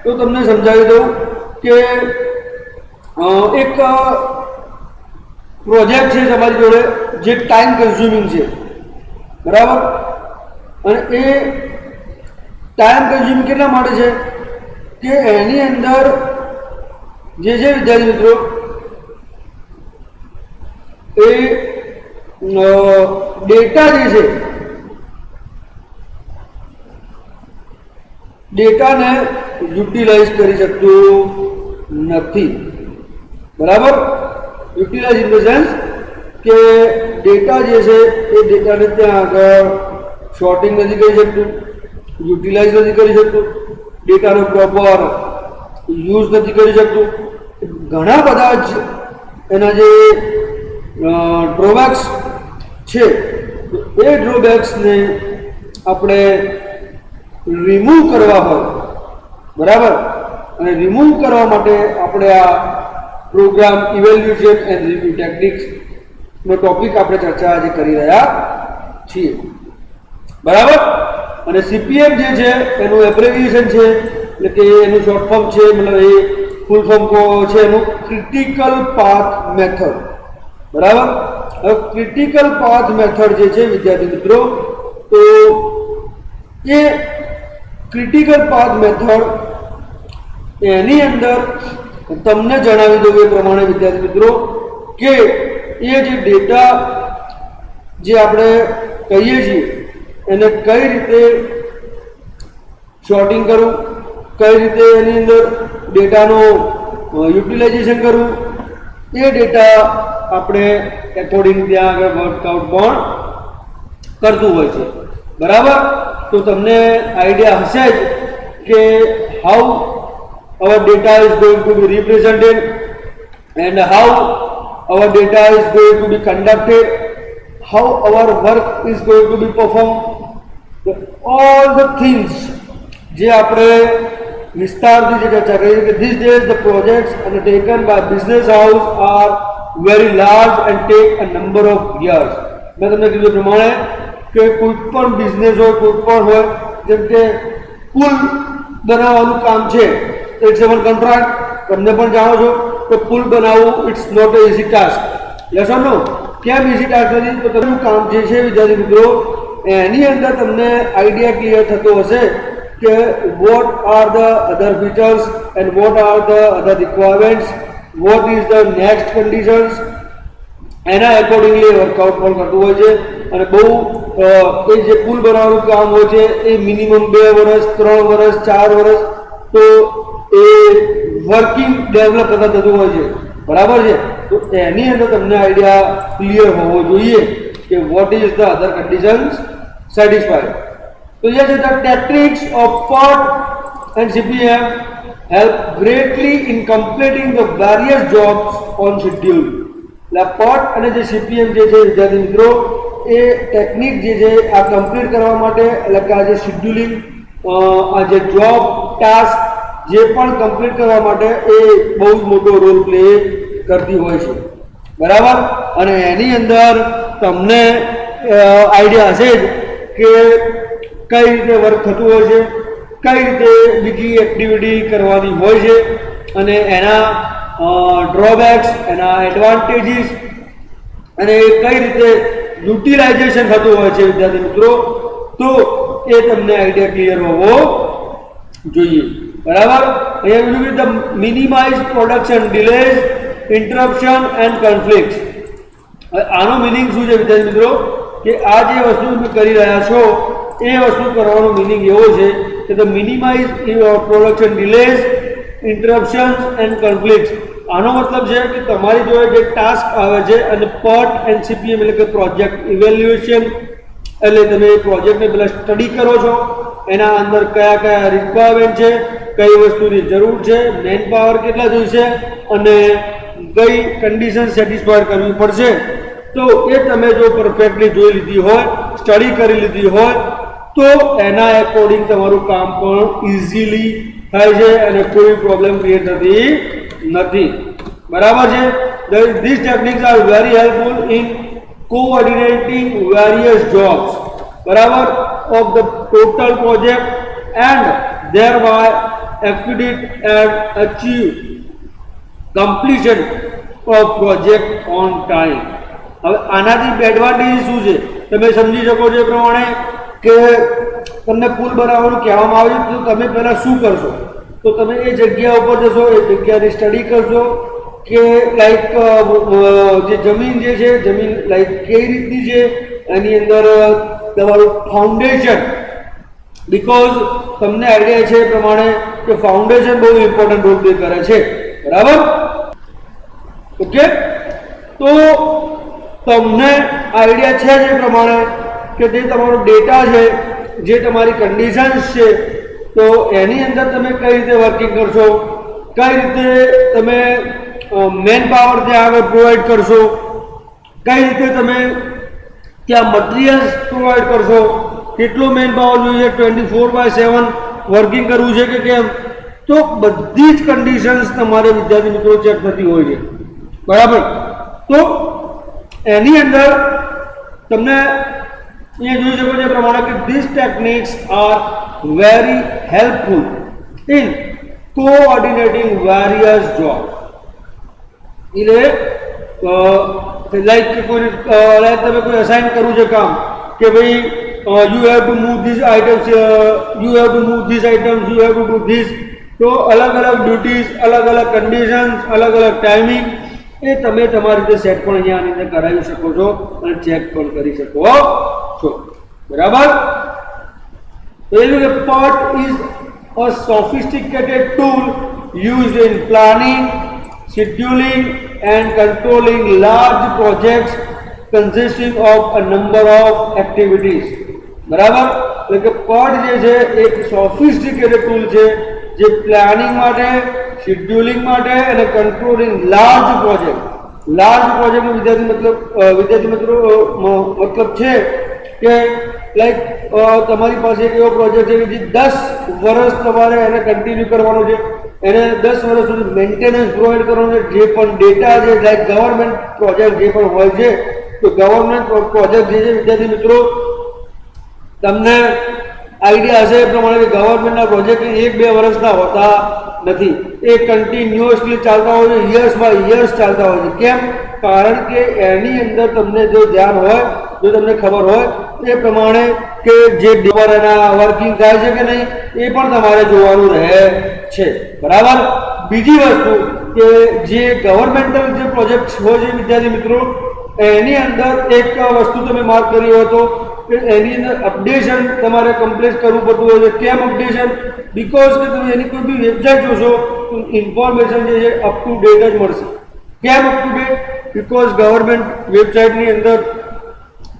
તો તમને સમજાવી દઉં કે એક પ્રોજેક્ટ છે તમારી જોડે જે ટાઈમ કન્ઝ્યુમિંગ છે. બરાબર? અને એ ટાઈમ કન્ઝ્યુમિંગ કેટલા માટે છે કે એની અંદર જે છે વિદ્યાર્થી મિત્રો એ ડેટા જે છે, ડેટાને યુટિલાઇઝ કરી શકતું નથી. બરાબર? યુટિલાઇઝ ઇન ધ સેન્સ કે ડેટા જે છે એ ડેટાને ત્યાં આગળ શોર્ટિંગ નથી કરી શકતું, યુટિલાઇઝ નથી કરી શકતું, ડેટાનો પ્રોપર યુઝ નથી કરી શકતું. ઘણા બધા જ એના જે ડ્રોબેક્સ છે, એ ડ્રોબેક્સને આપણે રિમૂવ કરવા હોય, બરાબર, અને રિમૂવ કરવા માટે આપણે આ પ્રોગ્રામ ઇવેલ્યુએશન એન્ડ રિવ્યુ ટેકનિક્સનો ટોપિક આપણે ચર્ચા આજે કરી રહ્યા છીએ, બરાબર. અને CPM જે છે એનું એબ્રેવિએશન છે, એટલે કે એનું શોર્ટ ફોર્મ છે, મતલબ એ ફૂલ ફોર્મ છે એનું ક્રિટિકલ પાથ મેથડ, બરાબર. હવે ક્રિટિકલ પાથ મેથડ જે છે વિદ્યાર્થી મિત્રો, તો એ ક્રિટિકલ પાથ મેથડ એની અંદર તમને જણાવી દઉં એ પ્રમાણે વિદ્યાર્થી મિત્રો કે એ જે ડેટા જે આપણે કહીએ છીએ એને કઈ રીતે શોર્ટિંગ કરવું, કઈ રીતે એની અંદર ડેટાનું યુટિલાઇઝેશન કરવું, એ ડેટા આપણે એકોર્ડિંગ ત્યાં આગળ વર્કઆઉટ પણ કરતું હોય છે, બરાબર. તો તમને આઈડિયા હશે જ કે how our data is going to be represented and how our data is going to be conducted, how our work is going to be performed. So all the things જે આપણે વિસ્તારથી જે ચર્ચા કરી કે these days the projects undertaken by business house are very large and take a number of years. મેં તમને કીધું પ્રમાણે કે કોઈ પણ બિઝનેસ હોય, કોઈ પણ હોય, જેમ કે પુલ બનાવવાનું કામ છે, ઇટ્સ એવન કોન્ટ્રાક્ટ, તમને પણ જાણો છો કે પુલ બનાવવું it's not a easy task. Yes or no? કેમ ઇઝી ટાસ્ક નથી? તો તમારું કામ જે છે વિદ્યાર્થી મિત્રો એની અંદર તમને આઈડિયા ક્લિયર થતો હશે કે what are the other features and what are the other requirements, vote is the next conditions, એના એકોર્ડિંગલી વર્કઆઉટ પણ કરતું હોય છે. અને બહુ એ જે પુલ બનાવવાનું કામ હોય છે એ મિનિમમ 2 વર્ષ, 3 વર્ષ, 4 વર્ષ તો એ વર્કિંગ ડેવલપ થતા થતું હોય છે, બરાબર છે. તો એની અંદર તમને આઈડિયા ક્લિયર હોવો જોઈએ કે what is the other conditions satisfied. તો જે છે the techniques of PERT and CPM help greatly in completing the various jobs on schedule. એટલે PERT અને જે CPM જે છે વિદ્યાર્થી મિત્રો એ ટેકનિક જે છે આ કમ્પ્લીટ કરવા માટે, એટલે કે આ જે શેડ્યુલિંગ, આ જે જોબ ટાસ્ક જે પણ કમ્પ્લીટ કરવા માટે એ બહુ જ મોટો રોલ પ્લે કરતી હોય છે, બરાબર. અને એની અંદર તમને આઈડિયા હશે જ કે કઈ રીતે વર્ક થતું હોય છે, કઈ રીતે બીજી એક્ટિવિટી કરવાની હોય છે, અને એના ડ્રોબેક્સ, એના એડવાન્ટેજીસ, અને કઈ રીતે યુટિલાઇઝેશન થતું હોય છે વિદ્યાર્થી મિત્રો. તો એ તમને આઈડિયા ક્લિયર હોવો જોઈએ, બરાબર. અહીંયા બીજું કે the minimize production delays, interruption and conflict. આનો મિનિંગ શું છે વિદ્યાર્થી મિત્રો કે આ જે વસ્તુ તમે કરી રહ્યા છો એ વસ્તુ કરવાનો મિનિંગ એવો છે કે the minimize production delays, interruptions and conflict. આનો મતલબ છે કે તમારી જોડે જે ટાસ્ક આવે છે અને PERT એન્ડ CPM એટલે કે પ્રોજેક્ટ ઇવેલ્યુએશન, એટલે તમે પ્રોજેક્ટને પહેલાં સ્ટડી કરો છો, એના અંદર કયા કયા રિક્વાયરમેન્ટ છે, કઈ વસ્તુની જરૂર છે, મેન પાવર કેટલા જોઈશે અને કઈ કન્ડિશન સેટિસ્ફાઈડ કરવી પડશે. તો એ તમે જો પરફેક્ટલી જોઈ લીધી હોય, સ્ટડી કરી લીધી હોય, તો એના એકોર્ડિંગ તમારું કામ પણ ઇઝીલી થાય છે અને કોઈ પ્રોબ્લેમ ક્રિએટ થતી નથી, બરાબર છે. This techniques are very helpful in coordinating various jobs, બરાબર, of the total project and thereby expedite and achieve completion of project on time. હવે આનાથી એડવાન્ટેજ શું છે તમે સમજી શકો છો એ પ્રમાણે કે તમને પુલ બનાવવાનું કહેવામાં આવે છે, તો તમે પહેલાં શું કરશો? તો તમે એ જગ્યા ઉપર જશો, એ જગ્યાની સ્ટડી કરશો કે લાઈક જે જમીન જે છે, જમીન લાઈક કઈ રીતની છે, એની અંદર તમારું ફાઉન્ડેશન, બીકોઝ તમને આઈડિયા છે એ પ્રમાણે કે ફાઉન્ડેશન બહુ ઇમ્પોર્ટન્ટ રોલ પ્લે કરે છે, બરાબર. ઓકે, તો તમને આઈડિયા છે જે પ્રમાણે કે જે તમારો ડેટા છે, જે તમારી કન્ડિશન્સ છે, તો એની અંદર તમે કઈ રીતે વર્કિંગ કરશો, કઈ રીતે તમે મેન પાવર ત્યાં આગળ પ્રોવાઈડ કરશો, કઈ રીતે તમે ત્યાં મટીરિયલ્સ પ્રોવાઈડ કરશો, કેટલો મેન પાવર જોઈએ, 24/7 વર્કિંગ કરવું છે કે કેમ, તો બધી જ કન્ડિશન્સ તમારે વિદ્યાર્થી મિત્રો ચેક થતી હોય છે, બરાબર. તો એની અંદર તમને અહીંયા જોઈ શકો છો એ પ્રમાણે કે this techniques are very helpful in coordinating various job. એટલે લાઈક કોઈ તમે કોઈ અસાઇન કરવું છે કામ કે ભાઈ you have to move these items you have to move these items, you have to do this. તો અલગ અલગ ડ્યુટીઝ, અલગ અલગ કન્ડિશન્સ, અલગ અલગ ટાઈમિંગ એ તમે તમારી રીતે સેટ પણ અહીંયા આની અંદર કરાવી શકો છો અને ચેક પણ કરી શકો છો, બરાબર. તો એ કે PERT is a sophisticated tool used in planning, scheduling and controlling large projects consisting of a number of activities. બરાબર. એટલે કે PERT જે છે એક સોફિસ્ટિકેટેડ ટૂલ છે જે પ્લાનિંગ માટે, શેડ્યુલિંગ માટે અને કંટ્રોલિંગ લાર્જ પ્રોજેક્ટનો વિદ્યાર્થી મિત્રો મતલબ છે કે લાઈક તમારી પાસે એક એવો પ્રોજેક્ટ છે કે જે 10 વર્ષ તમારે એને કન્ટિન્યુ કરવાનો છે, એને 10 વર્ષ સુધી મેન્ટેનન્સ પ્રોવાઈડ કરવાનો છે. જે પણ ડેટા છે લાઈક ગવર્મેન્ટ પ્રોજેક્ટ જે પણ હોય છે, તો ગવર્મેન્ટ પ્રોજેક્ટ જે છે વિદ્યાર્થી મિત્રો તમને આઈડિયા હશે એ પ્રમાણે કે ગવર્મેન્ટના પ્રોજેક્ટ 1-2 વર્ષના હોતા નથી, એ કન્ટિન્યુઅસલી ચાલતા હોય છે, યર્સ બાય યર્સ ચાલતા હોય છે. કેમ? કારણ કે એની અંદર તમને જો ધ્યાન હોય, જો તમને ખબર હોય એ પ્રમાણે કે જે ડેવર એના વર્કિંગ થાય છે કે નહીં એ પણ તમારે જોવાનું રહે છે, બરાબર. બીજી વસ્તુ કે જે ગવર્મેન્ટલ જે પ્રોજેક્ટ હોય છે વિદ્યાર્થી મિત્રો, એની અંદર એક વસ્તુ તમે માર્ક કરી હોય તો એની અંદર અપડેશન તમારે કમ્પ્લીટ કરવું પડતું હોય છે. કેમ અપડેશન? બીકોઝ કે તમે એની કોઈ બી વેબસાઇટ જોશો તો ઇન્ફોર્મેશન જે છે અપ ટુ ડેટ જ મળશે. કેમ up to date? Because government વેબસાઇટની અંદર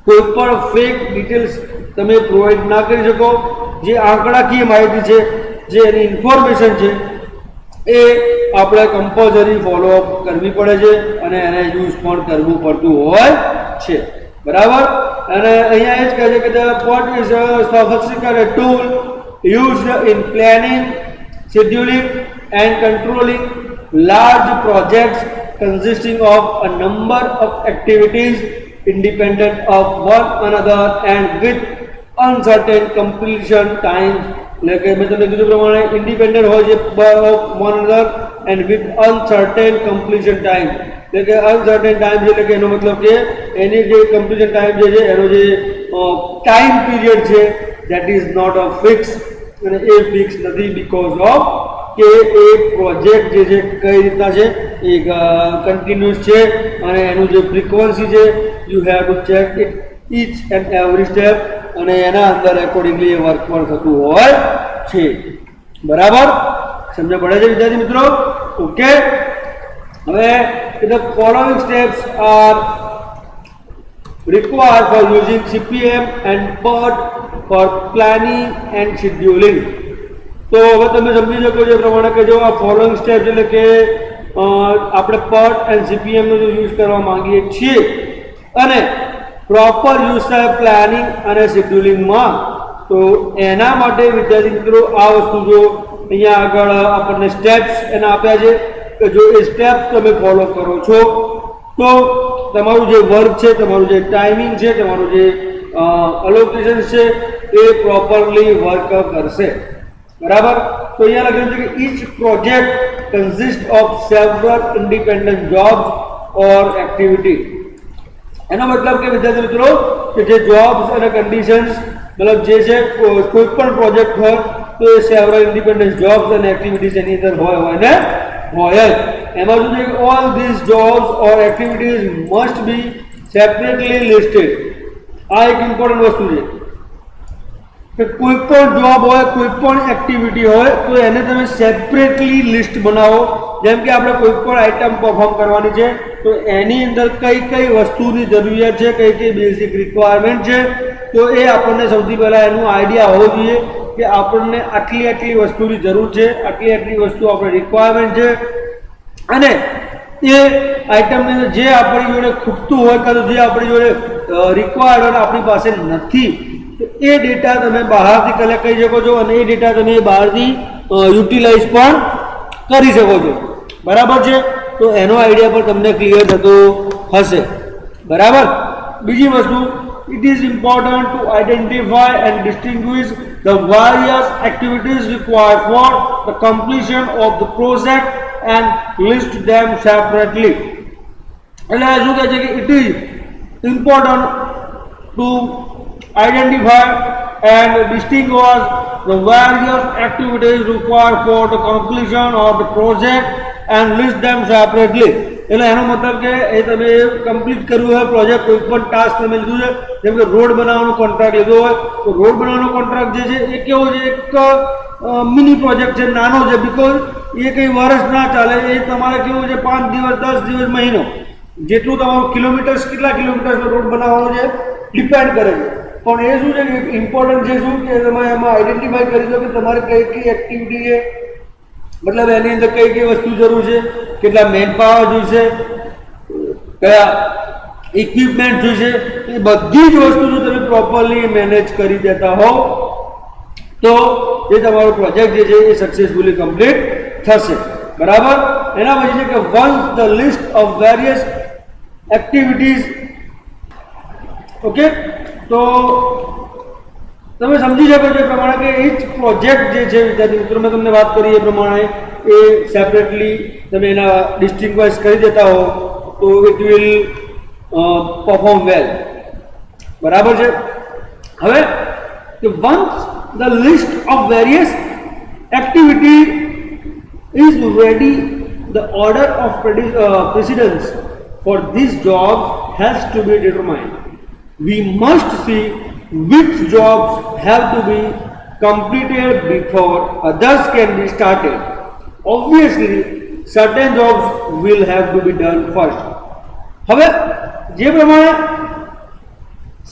કોઈ પણ ફેક ડિટેલ્સ તમે પ્રોવાઈડ ના કરી શકો. જે આંકડાકીય માહિતી છે, જે એની ઇન્ફોર્મેશન છે એ આપણે કમ્પલસરી ફોલોઅપ કરવી પડે છે અને એને યુઝ પણ કરવું પડતું હોય છે, બરાબર. અને અહીંયા એ જ કહે છે કે the PERT is a sophisticated tool used in planning, scheduling and controlling large projects consisting of a number of activities independent of one another and with uncertain completion times. એટલે કે મેં તમને કીધું પ્રમાણે ઇન્ડિપેન્ડન્ટ હોય છે of one another and with uncertain completion time. એટલે કે અનસર્ટેન ટાઈમ એટલે કે એનો મતલબ કે એની જે કમ્પ્લીશન ટાઈમ જે છે એનો જે ટાઈમ પીરિયડ છે that is not a fix, અને એ ફિક્સ નથી બીકોઝ ઓફ કે એ પ્રોજેક્ટ જે છે કઈ રીતના છે એ કન્ટિન્યુઅસ છે અને એનું જે ફ્રીક્વન્સી છે you have to check it each and every step, અને એના અંદર એકોર્ડિંગલી એ વર્ક પણ થતું હોય છે, બરાબર. સમજ પડે છે વિદ્યાર્થી મિત્રો? ઓકે. હવે the following steps are required for using CPM and PERT for planning and scheduling. તો હવે તમે સમજી શકો છો એ પ્રમાણે કે જો આ ફોલોઈંગ સ્ટેપ એટલે કે આપણે PERT એન્ડ CPM નો જો યુઝ કરવા માંગીએ છીએ અને પ્રોપર યુઝ થાય પ્લાનિંગ અને શેડ્યુલિંગમાં, તો એના માટે વિદ્યાર્થી મિત્રો આ વસ્તુ જો અહીંયા આગળ આપણને સ્ટેપ્સ એના આપ્યા છે કે જો એ સ્ટેપ્સ તમે ફોલો કરો છો તો તમારું જે વર્ક છે, તમારું જે ટાઈમિંગ છે, તમારું જે અલોકેશન છે એ પ્રોપરલી વર્ક કરશે, બરાબર. તો અહીંયા લખ્યું છે કે each project consist of several independent jobs or activity. એનો મતલબ કે વિદ્યાર્થી મિત્રો કે જે જોબ્સ અને કન્ડિશન્સ મતલબ જે છે કોઈ પણ પ્રોજેક્ટ હોય તો એ સેવરલ ઇન્ડિપેન્ડન્ટ જોબ્સ અને એક્ટિવિટીઝ એની અંદર હોય જ. એમાં શું છે કે all these jobs or activities must be separately listed. આ એક ઇમ્પોર્ટન્ટ વસ્તુ છે કે કોઈ પણ જોબ હોય, કોઈ પણ એક્ટિવિટી હોય તો એને તમે સેપરેટલી લિસ્ટ બનાવો. જેમ કે આપણે કોઈ પણ આઇટમ પરફોર્મ કરવાની છે તો એની અંદર કઈ કઈ વસ્તુની જરૂરિયાત છે, કઈ કઈ બેઝિક રિક્વાયરમેન્ટ છે, તો એ આપણને સૌથી પહેલાં એનું આઈડિયા હોવો જોઈએ કે આપણને આટલી આટલી વસ્તુની જરૂર છે, આટલી આટલી વસ્તુ આપણે રિક્વાયરમેન્ટ છે, અને એ આઇટમની અંદર જે આપણી જોડે ખૂટતું હોય કાં તો જે આપણી જોડે રિક્વાયર્ડ હોય આપણી પાસે નથી, તો એ ડેટા તમે બહારથી કલેક્ટ કરી શકો છો અને એ ડેટા તમે બહારથી યુટિલાઇઝ પણ કરી શકો છો. બરાબર છે? તો એનો આઈડિયા પણ તમને ક્લિયર થતો હશે. બરાબર. બીજી વસ્તુ, it is important to identify and distinguish the various activities required for the completion of the project and list them separately. એટલે શું કહે છે કે it is important to identify and distinguish the various activities required for the completion of the project and list them separately. એટલે એનો મતલબ કે એ તમે કમ્પ્લીટ કર્યું હોય પ્રોજેક્ટ, કોઈ પણ ટાસ્ક તમે લીધું છે, જેમ કે રોડ બનાવવાનો કોન્ટ્રાક્ટ લીધો હોય તો રોડ બનાવવાનો કોન્ટ્રાક્ટ જે છે એ કેવો છે, એક મિની પ્રોજેક્ટ છે, નાનો છે, બિકોઝ એ કંઈ વર્ષ ના ચાલે. એ તમારે કેવું છે 5 દિવસ, 10 દિવસ, મહિનો, જેટલું તમારું કિલોમીટર્સ, કેટલા કિલોમીટર્સનો રોડ બનાવવાનો છે ડિપેન્ડ કરે છે. પણ એ શું છે કે ઇમ્પોર્ટન્ટ છે શું કે તમે એમાં આઈડેન્ટિફાઈ કરી દો કે તમારે કઈ કઈ એક્ટિવિટી છે, મતલબ એની અંદર કઈ કઈ વસ્તુ જરૂર છે, કેટલા મેન પાવર જોઈશે, કયા ઇક્વિપમેન્ટ જોઈશે, એ બધી જ વસ્તુ જો તમે પ્રોપરલી મેનેજ કરી દેતા હોવ તો એ તમારો પ્રોજેક્ટ જે છે એ સક્સેસફુલી કમ્પ્લીટ થશે. બરાબર. એના પછી છે કે once the list of various activities, okay, તો તમે સમજી શકો છો એ પ્રમાણે કે એ જ પ્રોજેક્ટ જે છે વિદ્યાર્થી મિત્રો મેં તમને વાત કરી એ પ્રમાણે એ સેપરેટલી તમે એના ડિસ્ટિંગ્વિશ કરી દેતા હો તો ઇટ વિલ પરફોર્મ વેલ. બરાબર છે. હવે કે once the list of various activity is ready, the order of precedence for these jobs has to be determined. We must see which jobs have to be completed before others can be started. Obviously, certain jobs will have to be done first. હવે જે પ્રમાણે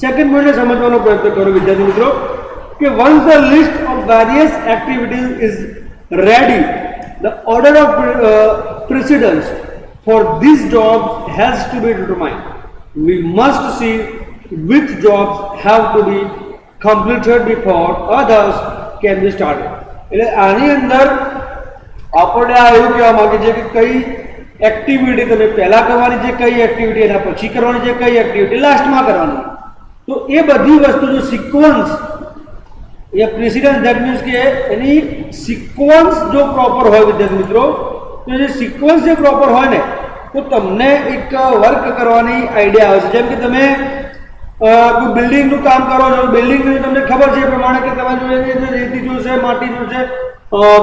સેકન્ડ પોઈન્ટ સમજવાનો પ્રયત્ન કરો વિદ્યાર્થી મિત્રો કે once the list of various activities is ready, the order of precedence for these jobs has to be determined. We must see which jobs have to be completed before others can be started. એટલે આની અંદર આપણે આ એવું કહેવા માંગે છે કે કઈ એક્ટિવિટી તમે પહેલા કરવાની છે, કઈ એક્ટિવિટી એના પછી કરવાની છે, કઈ એક્ટિવિટી લાસ્ટમાં કરવાની. તો એ બધી વસ્તુ જો સિક્વન્સ या प्रेसिडेंस दैट मीन्स કે એની સિક્વન્સ જો પ્રોપર હોય વિદ્યાર્થી મિત્રો, તો જે સિક્વન્સ જે પ્રોપર હોય ને તો તમને એક વર્ક કરવાની આઈડિયા આવે છે. જેમ કે તમે કોઈ બિલ્ડિંગનું કામ કરો છો, બિલ્ડિંગની તમને ખબર છે એ પ્રમાણે કે તમારે જોડે રેતી જોઈશે, માટી જોઈશે,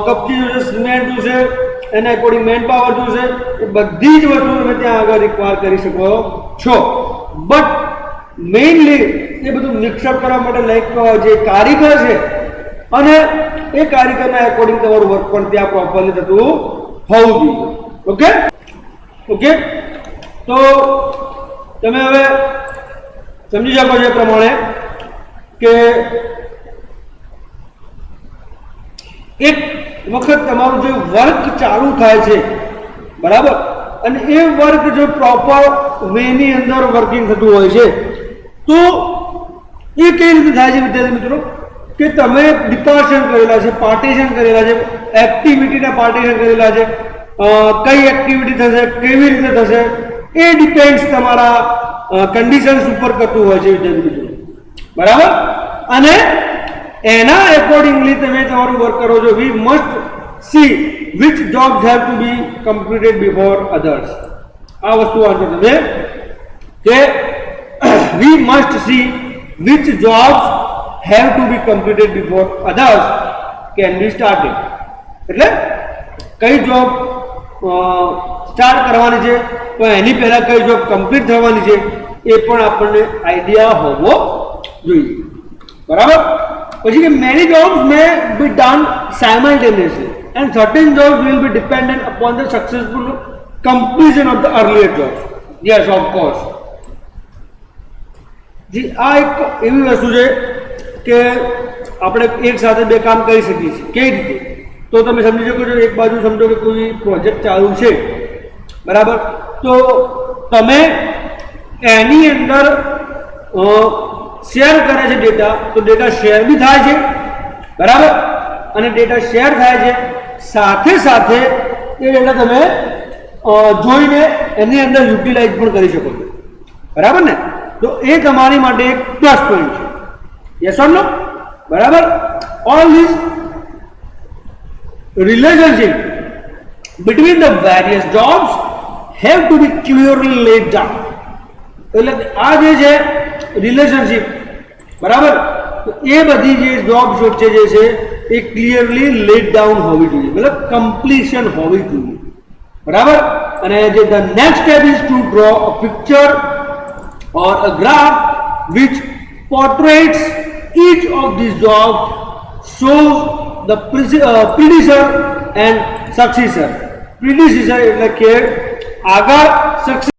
કપચી જોઈશે, સિમેન્ટ જોઈશે, એના એકોર્ડિંગ મેન પાવર જોઈશે, એ બધી જ વસ્તુ તમે ત્યાં આગળ રિક્વાયર કરી શકો છો. બટ મેઇનલી એ બધું મિક્સઅપ કરવા માટે લાઈક જે કારીગર છે અને એ કારીગરના એકોર્ડિંગ તમારું વર્ક પણ ત્યાં પ્રોપરલી થતું હોવું જોઈએ. Okay okay. તો તમે હવે સમજી શકો છો એ પ્રમાણે કે એક વખત તમારું જે વર્ક ચાલુ થાય છે, બરાબર, અને એ વર્ક જો પ્રોપર વેની અંદર વર્કિંગ થતું હોય છે તો એ કઈ રીતે થાય છે વિદ્યાર્થી મિત્રો કે તમે ડિપાર્શન કરેલા છે, પાર્ટીશન કરેલા છે, એક્ટિવિટીના પાર્ટીશન કરેલા છે, કઈ એક્ટિવિટી થશે, કેવી રીતે થશે, એ ડિપેન્ડ્સ તમારા કન્ડિશન્સ ઉપર કરતું હોય છે વિદ્યાર્થી મિત્રો. બરાબર. અને એના એકોર્ડિંગલી તમે તમારું વર્ક કરો છો. We must see which jobs have to be completed before others. આ વસ્તુ વાંચો તમે કે we must see which jobs have to be completed before others can be started. એટલે કઈ જોબ સ્ટાર્ટ કરવાની છે તો એની પહેલા કઈ જોબ કમ્પ્લીટ થવાની છે એ પણ આપણને આઈડિયા હોવો જોઈએ. બરાબર. પછી કે many jobs may be done simultaneously and certain jobs will be dependent upon the successful completion of the earlier jobs. Yes, of course. જી આ એક એવી વસ્તુ છે કે આપણે એક સાથે બે કામ કરી શકીએ છીએ. કઈ રીતે? તો તમે સમજી શકો છો એક બાજુ સમજો કે કોઈ પ્રોજેક્ટ ચાલુ છે, બરાબર, તો તમે એની અંદર શેર કરે છે ડેટા, તો ડેટા શેર બી થાય છે, બરાબર, અને ડેટા શેર થાય છે, સાથે સાથે એ ડેટા તમે જોઈને એની અંદર યુટિલાઇઝ પણ કરી શકો છો, બરાબર ને? તો એ તમારી માટે એક પ્લસ પોઈન્ટ છે. યસ ઓર નો? બરાબર. All this relationship between the various jobs have to be clearly laid down. એટલે આ જે છે રિલેશનશિપ, બરાબર, તો એ બધી જે જોબ્સ વચ્ચે જે છે એ ક્લિયરલી લેડ ડાઉન હોવી જોઈએ, મતલબ કમ્પ્લીશન હોવી જોઈએ, બરાબર. અને જે the next step is to draw a picture or a graph which portrays each of these jobs, shows the predecessor and successor. Predecessor એટલે કે આગળ, successor